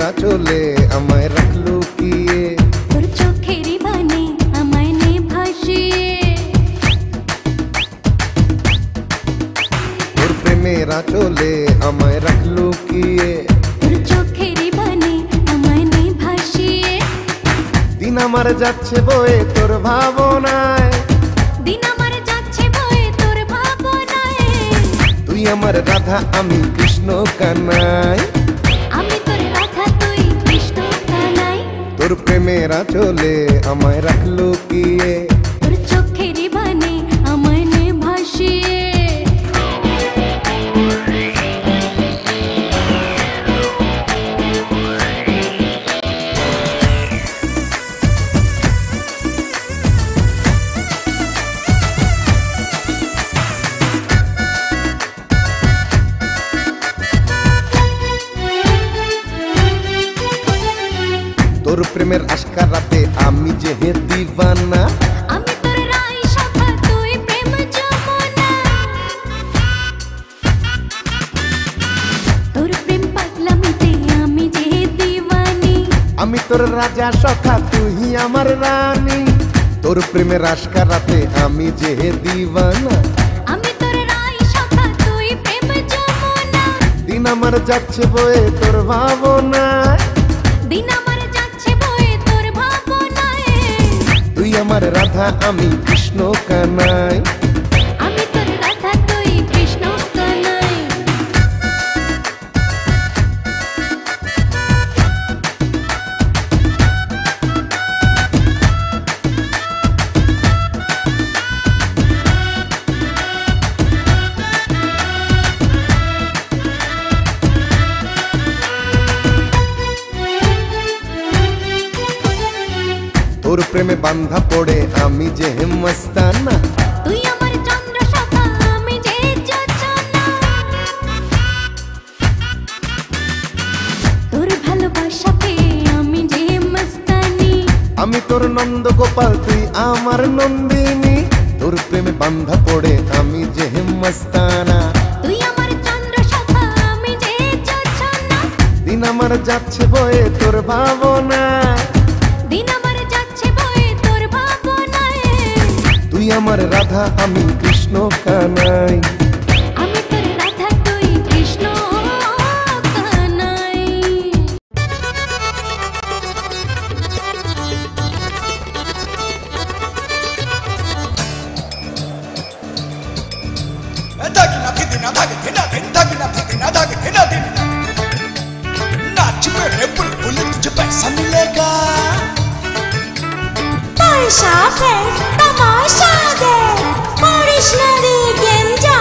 প্রেমের আঁচলে আমায় রাখলো কিয়ে, তোর চোখেরই বানে আমায় নে ভাসিয়ে। তোর প্রেমের আঁচলে আমায় রাখলো কিয়ে, তোর চোখেরই বানে আমায় নে ভাসিয়ে। দিন আমার যাচ্ছে বয়ে তোর ভাবনায়, দিন আমার যাচ্ছে বয়ে তোর ভাবনায়। তুই আমার রাধা আমি কৃষ্ণ কানাই, আমি তোর রাধা তুই কৃষ্ণ কানাই। তোর প্রেমের আঁচলে আমায় রাখলো কিয়ে, তোর চোখেরই বানে আমায় নে ভাসিয়ে। তোর প্রেমের আশকারাতে আমি যে হে দিবানা, আমি তোর রাই শাখা তুই প্রেম যমুনা। তোর প্রেম পাগলামিতে আমি যে দিওয়ানি, আমি তোর রাজা সখা তুই আমার রানী। তোর প্রেমের আশকারাতে আমি যে হে দিবানা, আমি তোর রাই শাখা তুই প্রেম যমুনা। দিন আমার যাচ্ছে বয়ে তোর ভাবনায়, দিন আমার যাচ্ছে বয়ে তোর ভাবনায়। তুই আমার রাধা আমি কৃষ্ণ কানাই, আমি তোর রাধা তুই কৃষ্ণ কানাই। তোর প্রেমে বান্ধা পড়ে আমি যে হে মস্তানা, তুই আমার চন্দ্র শাখা আমি যে যোচনা। তোর ভালোবাসা পেয়ে আমি যে মস্তানি, আমি তোর নন্দ গোপাল তুই আমার নন্দিনী। তোর প্রেমে বান্ধা পড়ে আমি যে হে মস্তানা, তুই আমার চন্দ্র শাখা আমি যে যোচনা। দিন আমার যাচ্ছে বয়ে তোর ভাবনায়, দিন আমার যাচ্ছে বয়ে তোর ভাবনায়। তুই আমার রাধা আমি কৃষ্ণ কানাই, আমি তোর রাধা তুই কৃষ্ণ কানাই। पैसा है तमाशा दे, करिश्मा दी गेंजा।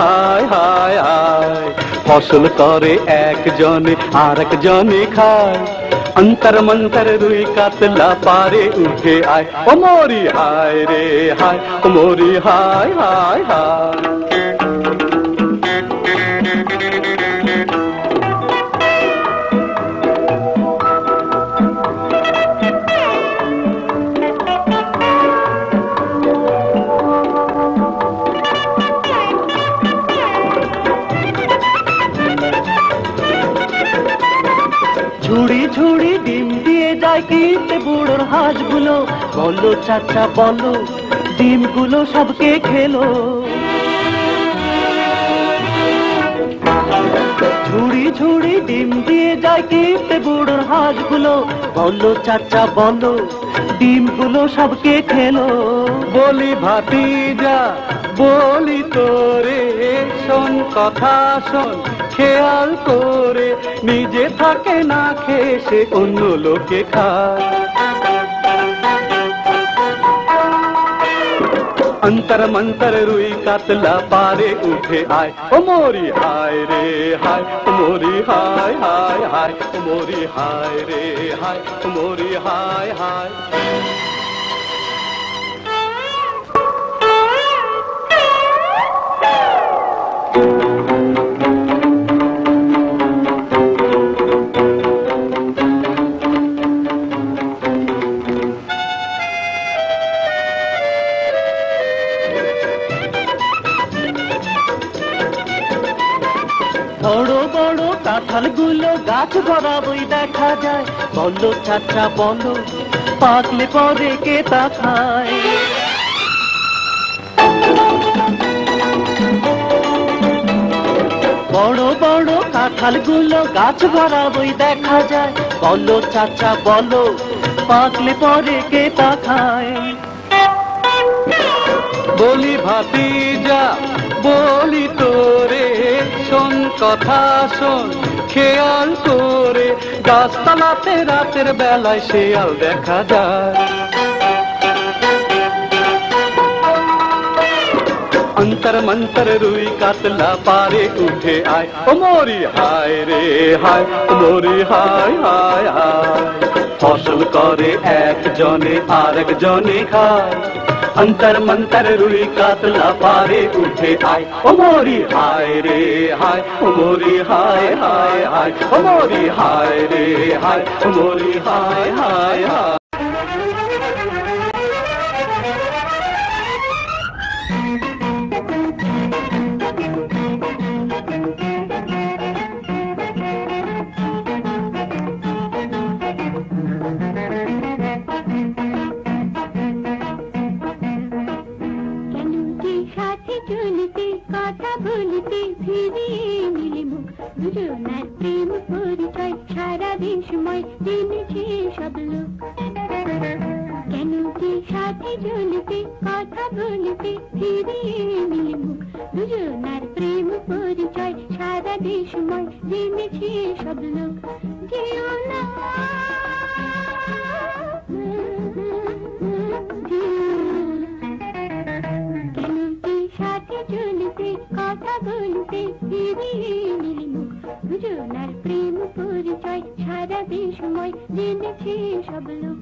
হায় হায় হায় ফসল করে একজনে আর একজনে খায় अंतर मंतर रुई कातला पारे उठे आए ओ मोरी हाय रे हाय ओ मोरी हाय हाय हाय ঝুড়ি ঝুড়ি ডিম দিয়ে যায় কিনতে বুড়োর হাঁসগুলো বলো চাচা বলো ডিমগুলো সবকে খেলো ঝুড়ি ঝুড়ি ডিম দিয়ে যায় কিনতে বুড়োর হাঁসগুলো বলো চাচা বলো ডিমগুলো সবকে খেলো বলি ভাতিজা বলি তোরে শোন কথা শোন খেয়াল করে নিজে থাকে না খেয়ে সে অন্য লোকে খায় अंतर मंतर रुई कातला पारे उठे आए ओ मोरी हाय रे हाय ओ मोरी हाय हाय हाय ओ मोरी हाय रे हाय ओ मोरी हाय हाय বড় বড় কাঁঠালগুলো গাছ বরাবরই দেখা যায় বলো চাচা বলো পাকলে পরে কে তা খায় বড় বড় কাঁঠালগুলো গাছ বরাবরই দেখা যায় বলো চাচা বলো পাকলে পরে কে তা খায় বলি ভাতিজা বলি তোরে শোন কথা শোন খেয়াল করে গাছতলাতে রাতের বেলায় শেয়াল দেখা যায় अंतर मंतर रुई कातला पारे उठे आए ओ मोरी हाय रे हाय ओ मोरी हाय हाय हाय फसल करे एक जने आरेक जने खाय अंतर मंतर रुई कातला पारे उठे आए ओ मोरी हाय रे हाय ओ मोरी हाय हाय हाय ओ मोरी हाय रे हाय ओ मोरी हाय हाय हाय দুজনার প্রেম পরিচয় সারা দিন সময় জেনেছে সব লোক কেন কি সাথে চলতে কথা বলতে ফিরিয়ে মিলে মুখ দুজনার প্রেম পরিচয় সারা দিন সময় জেনেছে সব লোক যেও না কেন কি সাথে চলতে কথা বলতে ফিরিয়ে মিলে মুখ দুজনার প্রেম পরিচয় সারা দিন সময় জেনেছে সব লোক